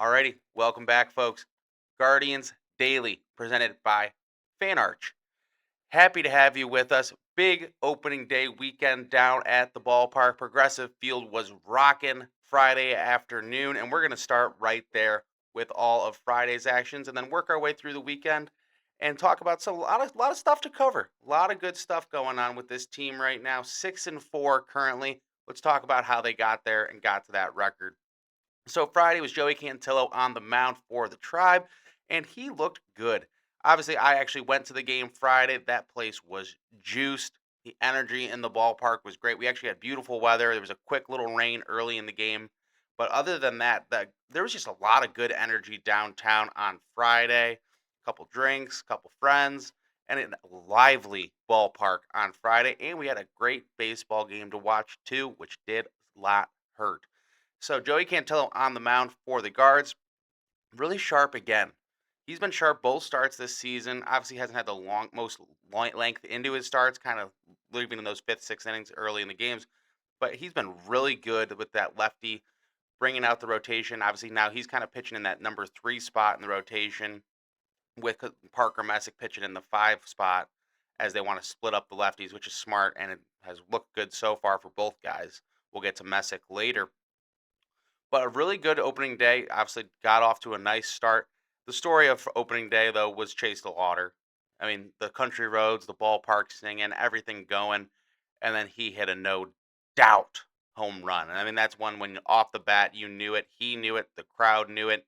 Alrighty, welcome back, folks. Guardians Daily, presented by FanArch. Happy to have you with us. Big opening day weekend down at the ballpark. Progressive Field was rocking Friday afternoon, and we're going to start right there with all of Friday's actions, and then work our way through the weekend and talk about some a lot of stuff to cover. A lot of good stuff going on with this team right now. 6-4 currently. Let's talk about how they got there and got to that record. So Friday was Joey Cantillo on the mound for the Tribe, and he looked good. Obviously, I actually went to the game Friday. That place was juiced. The energy in the ballpark was great. We actually had beautiful weather. There was a quick little rain early in the game, but other than that, there was just a lot of good energy downtown on Friday. A couple drinks, a couple friends, and a lively ballpark on Friday. And we had a great baseball game to watch too, which did not hurt. So Joey Cantillo on the mound for the Guards, really sharp again. He's been sharp both starts this season. Obviously, hasn't had the length into his starts, kind of leaving in those fifth, sixth innings early in the games. But he's been really good with that lefty, bringing out the rotation. Obviously, now he's kind of pitching in that number three spot in the rotation, with Parker Messick pitching in the five spot as they want to split up the lefties, which is smart and it has looked good so far for both guys. We'll get to Messick later, but a really good opening day. Obviously, got off to a nice start. The story of opening day, though, was Chase the Water. I mean, the country roads, the ballpark singing, everything going, and then he hit a no doubt home run. And I mean, that's one when off the bat you knew it, he knew it, the crowd knew it,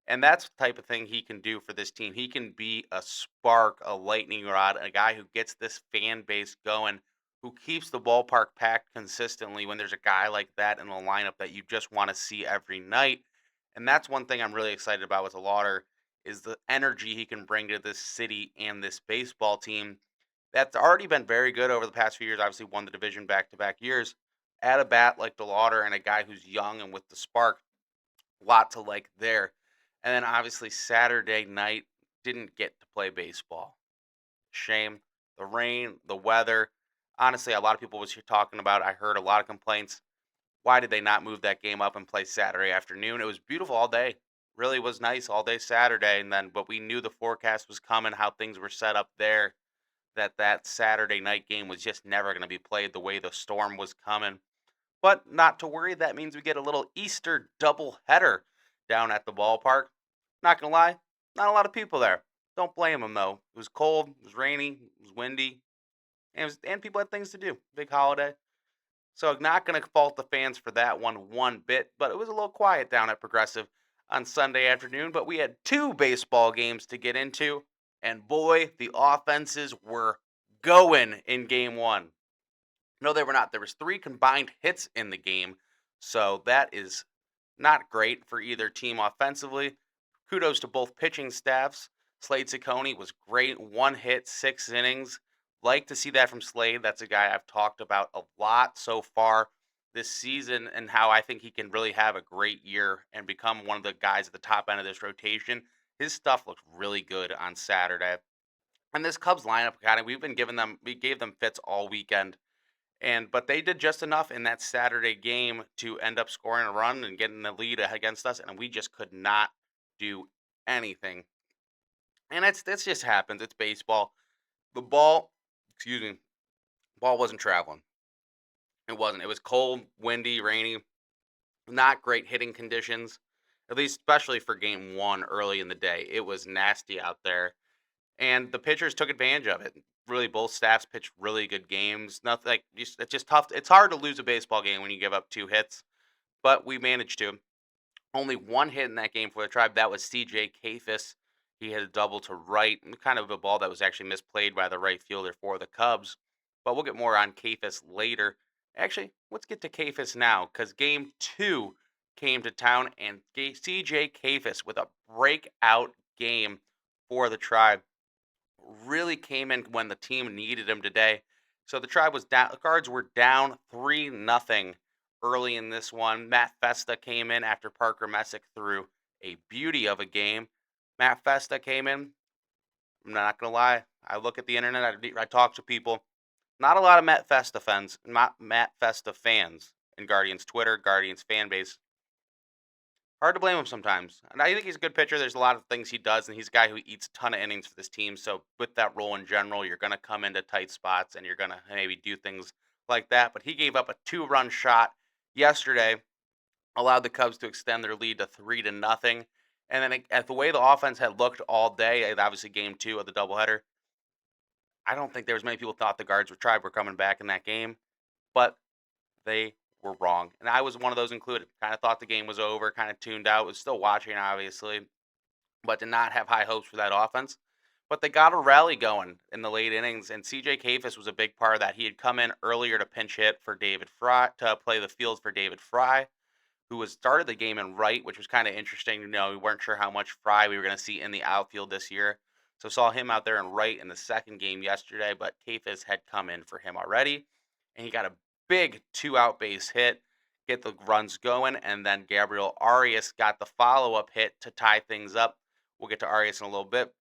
and that's the type of thing he can do for this team. He can be a spark, a lightning rod, a guy who gets this fan base going, who keeps the ballpark packed consistently when there's a guy like that in the lineup that you just want to see every night. And that's one thing I'm really excited about with Lauder is the energy he can bring to this city and this baseball team that's already been very good over the past few years. Obviously, won the division back to back years. Add a bat like DeLauder and a guy who's young and with the spark, lot to like there. And then obviously Saturday night didn't get to play baseball. Shame. The rain, the weather. Honestly, a lot of people was here talking about. I heard a lot of complaints. Why did they not move that game up and play Saturday afternoon? It was beautiful all day. Really was nice all day Saturday, and then but we knew the forecast was coming, how things were set up there. That Saturday night game was just never going to be played the way the storm was coming. But not to worry, that means we get a little Easter doubleheader down at the ballpark. Not gonna lie, not a lot of people there. Don't blame them though. It was cold, it was rainy, it was windy, and people had things to do. Big holiday. So not gonna fault the fans for that one bit, but it was a little quiet down at Progressive on Sunday afternoon. But we had two baseball games to get into, and boy, the offenses were going in game one. No, they were not. There was 3 combined hits in the game, so that is not great for either team offensively. Kudos to both pitching staffs. Slade Ciccone was great, 1 hit, 6 innings. Like to see that from Slade. That's a guy I've talked about a lot so far this season and how I think he can really have a great year and become one of the guys at the top end of this rotation. His stuff looked really good on Saturday. And this Cubs lineup, kind of, we gave them fits all weekend, but they did just enough in that Saturday game to end up scoring a run and getting the lead against us, and we just could not do anything. And that's just happens. It's baseball. The ball, excuse me, ball wasn't traveling. It wasn't. It was cold, windy, rainy, not great hitting conditions. At least, especially for game one early in the day, it was nasty out there, and the pitchers took advantage of it. Really, both staffs pitched really good games. Nothing like it's just tough. It's hard to lose a baseball game when you give up 2 hits, but we managed to. Only 1 hit in that game for the Tribe. That was C.J. Kafis. He hit a double to right, kind of a ball that was actually misplayed by the right fielder for the Cubs. But we'll get more on Kafis later. Actually, let's get to Kafis now because game two came to town and C.J. Kafis with a breakout game for the Tribe really came in when the team needed him today. So the Tribe was down. The Cards were down 3-0 early in this one. Matt Festa came in after Parker Messick threw a beauty of a game. Matt Festa came in. I'm not gonna lie. I look at the internet. I talk to people. Not a lot of Matt Festa fans. Not Matt Festa fans in Guardians Twitter, Guardians fan base. Hard to blame him sometimes. And I think he's a good pitcher. There's a lot of things he does, and he's a guy who eats a ton of innings for this team. So with that role in general, you're going to come into tight spots and you're going to maybe do things like that. But he gave up a 2-run shot yesterday, allowed the Cubs to extend their lead to 3-0. And then at the way the offense had looked all day, obviously game two of the doubleheader, I don't think there was many people thought the Guards were coming back in that game, but they were wrong. And I was one of those included. Kind of thought the game was over, kind of tuned out, was still watching, obviously, but did not have high hopes for that offense. But they got a rally going in the late innings, and CJ Kafis was a big part of that. He had come in earlier to pinch hit for David Fry, to play the field for David Fry, who was started the game in right, which was kind of interesting. We weren't sure how much Fry we were going to see in the outfield this year. So saw him out there in right in the second game yesterday, but Kafis had come in for him already, and he got a big 2-out base hit, get the runs going, and then Gabriel Arias got the follow-up hit to tie things up. We'll get to Arias in a little bit,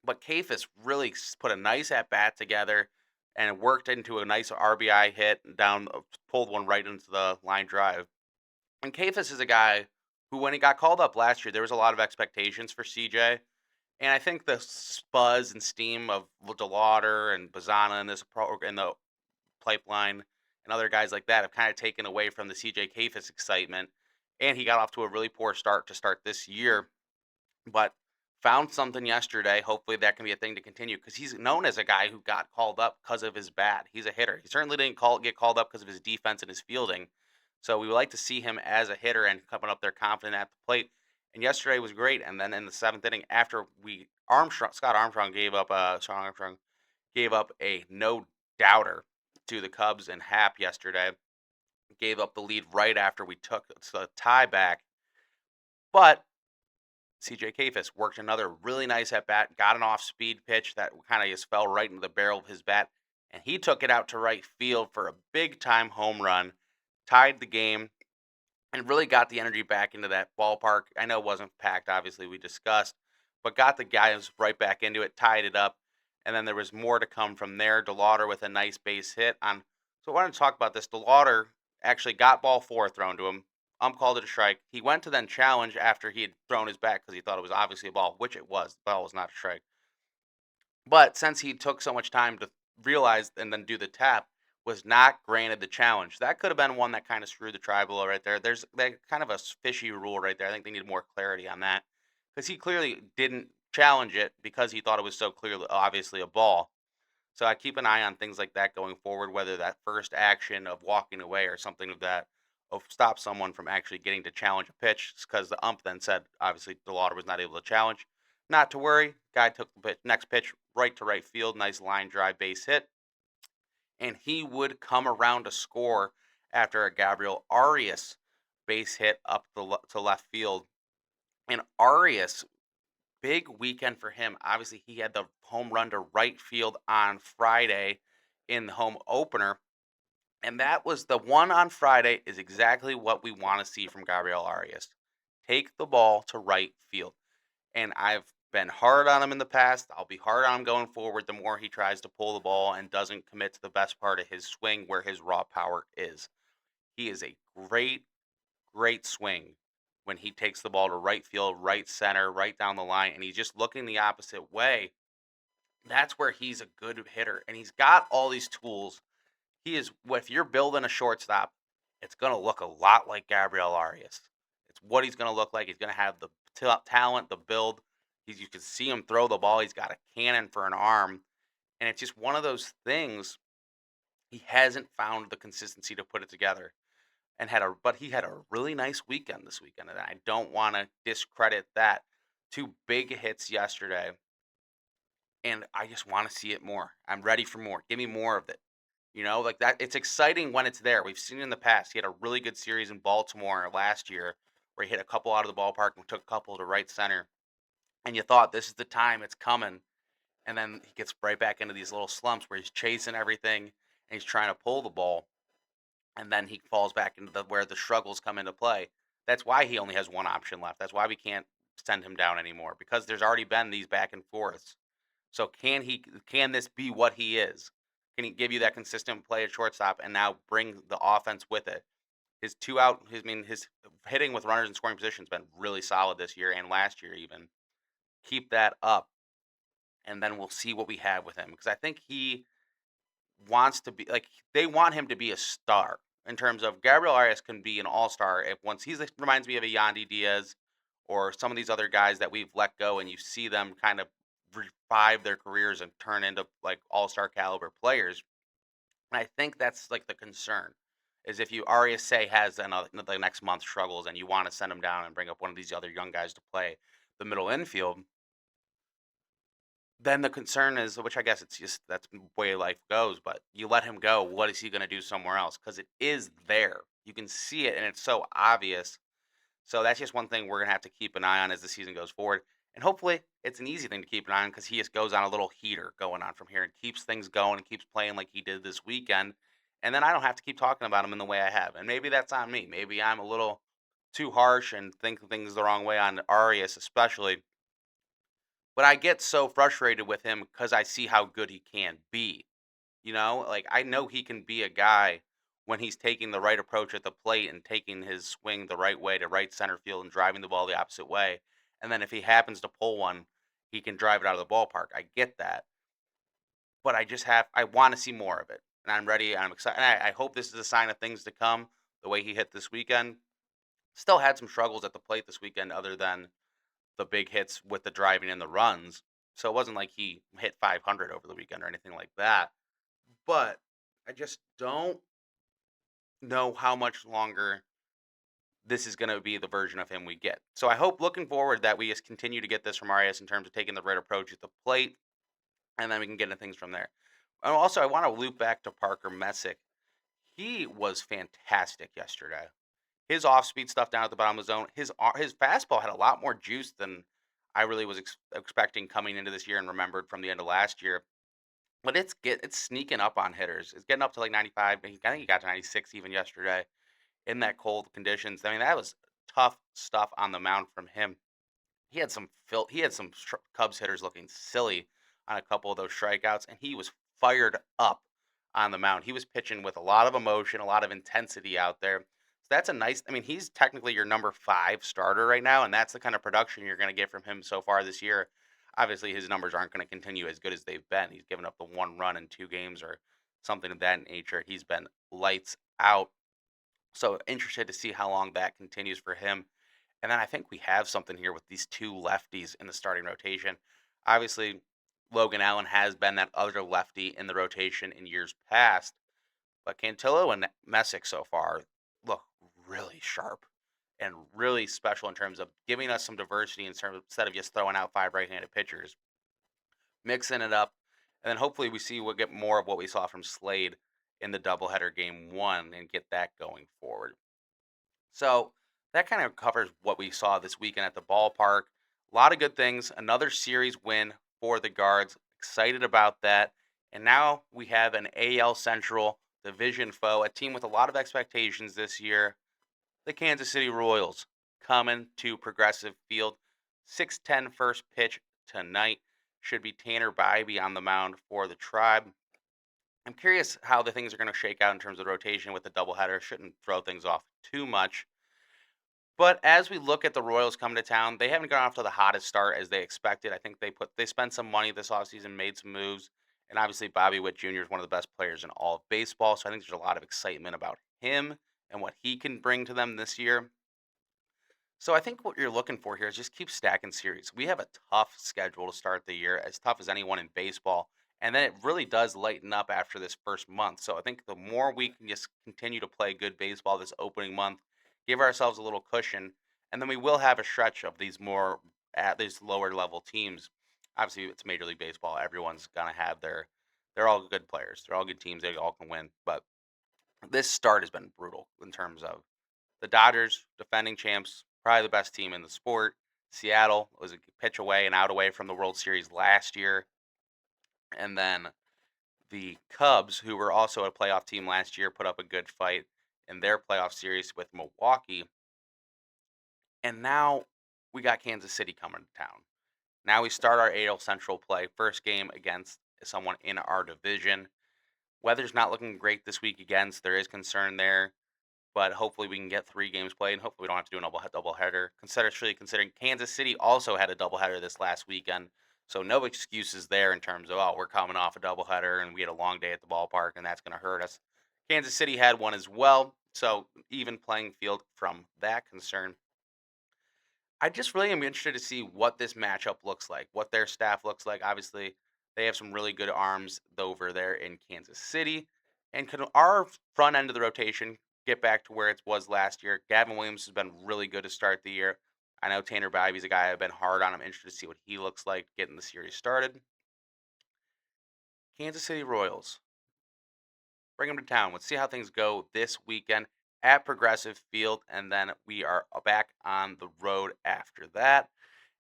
but Kafis really put a nice at bat together and worked into a nice RBI hit and down, pulled one right into the line drive. And Kafis is a guy who, when he got called up last year, there was a lot of expectations for CJ. And I think the buzz and steam of DeLauder and Bazana in the pipeline and other guys like that have kind of taken away from the CJ Kafis excitement. And he got off to a really poor start to start this year, but found something yesterday. Hopefully that can be a thing to continue because he's known as a guy who got called up because of his bat. He's a hitter. He certainly didn't get called up because of his defense and his fielding. So we would like to see him as a hitter and coming up there confident at the plate. And yesterday was great. And then in the seventh inning, after Scott Armstrong gave up a no doubter to the Cubs and Hap yesterday. Gave up the lead right after we took the tie back. But CJ Kafis worked another really nice at bat, got an off speed pitch that kind of just fell right into the barrel of his bat, and he took it out to right field for a big time home run, tied the game, and really got the energy back into that ballpark. I know it wasn't packed, obviously, we discussed, but got the guys right back into it, tied it up, and then there was more to come from there. DeLauder with a nice base hit on. So I wanted to talk about this. DeLauder actually got ball four thrown to him. Called it a strike. He went to then challenge after he had thrown his bat because he thought it was obviously a ball, which it was. The ball was not a strike. But since he took so much time to realize and then do the tap, was not granted the challenge. That could have been one that kind of screwed the tribal right there. There's that kind of a fishy rule right there. I think they need more clarity on that because he clearly didn't challenge it because he thought it was so clearly, obviously, a ball. So I keep an eye on things like that going forward, whether that first action of walking away or something of that of stop someone from actually getting to challenge a pitch, because the ump then said obviously DeLauder was not able to challenge. Not to worry, guy took the next pitch right to right field, nice line drive base hit, and he would come around to score after a Gabriel Arias base hit up to left field. And Arias, big weekend for him. Obviously, he had the home run to right field on Friday in the home opener. And that was the one on Friday is exactly what we want to see from Gabriel Arias. Take the ball to right field. And I've been hard on him in the past. I'll be hard on him going forward the more he tries to pull the ball and doesn't commit to the best part of his swing where his raw power is. He is a great, great swing when he takes the ball to right field, right center, right down the line, and he's just looking the opposite way. That's where he's a good hitter. And he's got all these tools. He is, if you're building a shortstop, it's going to look a lot like Gabriel Arias. It's what he's going to look like. He's going to have the talent, the build. You can see him throw the ball. He's got a cannon for an arm. And it's just one of those things. He hasn't found the consistency to put it together. But he had a really nice weekend this weekend. And I don't want to discredit that. Two big hits yesterday. And I just want to see it more. I'm ready for more. Give me more of it. Like that. It's exciting when it's there. We've seen it in the past. He had a really good series in Baltimore last year where he hit a couple out of the ballpark and took a couple to right center. And you thought this is the time, it's coming. And then he gets right back into these little slumps where he's chasing everything and he's trying to pull the ball. And then he falls back into where the struggles come into play. That's why he only has one option left. That's why we can't send him down anymore because there's already been these back and forths. So can this be what he is? Can he give you that consistent play at shortstop and now bring the offense with it? His two out, his hitting with runners in scoring position has been really solid this year and last year even. Keep that up, and then we'll see what we have with him because I think he wants to be like they want him to be a star in terms of Gabriel Arias can be an all-star if once he's like, reminds me of a Yandy Diaz or some of these other guys that we've let go and you see them kind of revive their careers and turn into like all-star caliber players. And I think that's like the concern is if you Arias say has another the next month struggles and you want to send him down and bring up one of these other young guys to play the middle infield, then the concern is, which I guess it's just that's the way life goes, but you let him go, what is he gonna do somewhere else? Because it is there. You can see it and it's so obvious. So that's just one thing we're gonna have to keep an eye on as the season goes forward. And hopefully it's an easy thing to keep an eye on because he just goes on a little heater going on from here and keeps things going and keeps playing like he did this weekend. And then I don't have to keep talking about him in the way I have. And maybe that's on me. Maybe I'm a little too harsh and think things the wrong way on Arias, especially. But I get so frustrated with him because I see how good he can be. Like I know he can be a guy when he's taking the right approach at the plate and taking his swing the right way to right center field and driving the ball the opposite way. And then if he happens to pull one, he can drive it out of the ballpark. I get that. But I want to see more of it. And I'm ready. I'm excited. And I hope this is a sign of things to come. The way he hit this weekend. Still had some struggles at the plate this weekend, other than the big hits with the driving and the runs. So it wasn't like he hit 500 over the weekend or anything like that. But I just don't know how much longer this is going to be the version of him we get. So I hope looking forward that we just continue to get this from Arias in terms of taking the right approach at the plate, and then we can get into things from there. And also, I want to loop back to Parker Messick. He was fantastic yesterday. His off-speed stuff down at the bottom of the zone, his fastball had a lot more juice than I really was expecting coming into this year and remembered from the end of last year. But it's sneaking up on hitters. It's getting up to like 95. I think he got to 96 even yesterday in that cold conditions. I mean, that was tough stuff on the mound from him. He had some Cubs hitters looking silly on a couple of those strikeouts, and he was fired up on the mound. He was pitching with a lot of emotion, a lot of intensity out there. So that's a nice. I mean, he's technically your number 5 starter right now, and that's the kind of production you're going to get from him so far this year. Obviously, his numbers aren't going to continue as good as they've been. He's given up the 1 run in 2 games or something of that nature. He's been lights out. So interested to see how long that continues for him. And then I think we have something here with these 2 lefties in the starting rotation. Obviously, Logan Allen has been that other lefty in the rotation in years past, but Cantillo and Messick so far look really sharp and really special in terms of giving us some diversity instead of just throwing out 5 right-handed pitchers, mixing it up, and then hopefully we'll get more of what we saw from Slade in the doubleheader game 1 and get that going forward. So that kind of covers what we saw this weekend at the ballpark. A lot of good things. Another series win for the Guards. Excited about that. And now we have an AL Central division foe, a team with a lot of expectations this year. The Kansas City Royals coming to Progressive Field. 6:10 first pitch tonight. Should be Tanner Bybee on the mound for the Tribe. I'm curious how the things are going to shake out in terms of rotation with the doubleheader. Shouldn't throw things off too much. But as we look at the Royals coming to town, they haven't gone off to the hottest start as they expected. I think they spent some money this offseason, made some moves, and obviously Bobby Witt Jr. is one of the best players in all of baseball. So I think there's a lot of excitement about him and what he can bring to them this year. So I think what you're looking for here is just keep stacking series. We have a tough schedule to start the year, as tough as anyone in baseball. And then it really does lighten up after this first month. So I think the more we can just continue to play good baseball this opening month, give ourselves a little cushion, and then we will have a stretch of these more at these lower level teams. Obviously, it's Major League Baseball. Everyone's gonna have they're all good players. They're all good teams. They all can win. But this start has been brutal in terms of the Dodgers, defending champs, probably the best team in the sport. Seattle was a pitch away and out away from the World Series last year. And then the Cubs, who were also a playoff team last year, put up a good fight in their playoff series with Milwaukee. And now we got Kansas City coming to town. Now we start our AL Central play. First game against someone in our division. Weather's not looking great this week again, so there is concern there. but hopefully we can get 3 games played, and hopefully we don't have to do a double header. Considering Kansas City also had a doubleheader this last weekend, so no excuses there in terms of, oh, we're coming off a doubleheader and we had a long day at the ballpark and that's going to hurt us. Kansas City had one as well, so even playing field from that concern. I just really am interested to see what this matchup looks like, what their staff looks like. Obviously, they have some really good arms over there in Kansas City. And can our front end of the rotation get back to where it was last year? Gavin Williams has been really good to start the year. I know Tanner Bibby's a guy I've been hard on. I'm interested to see what he looks like getting the series started. Kansas City Royals. Bring them to town. Let's see how things go this weekend at Progressive Field. And then we are back on the road after that.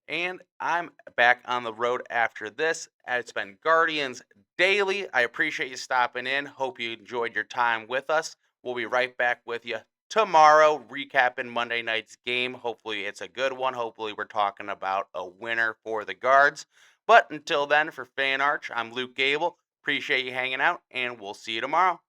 And I'm back on the road after this. It's been Guardians Daily. I appreciate you stopping in. Hope you enjoyed your time with us. We'll be right back with you tomorrow, recapping Monday night's game. Hopefully, it's a good one. Hopefully, we're talking about a winner for the Guards. But until then, for Fan Arch, I'm Luke Gable. Appreciate you hanging out, and we'll see you tomorrow.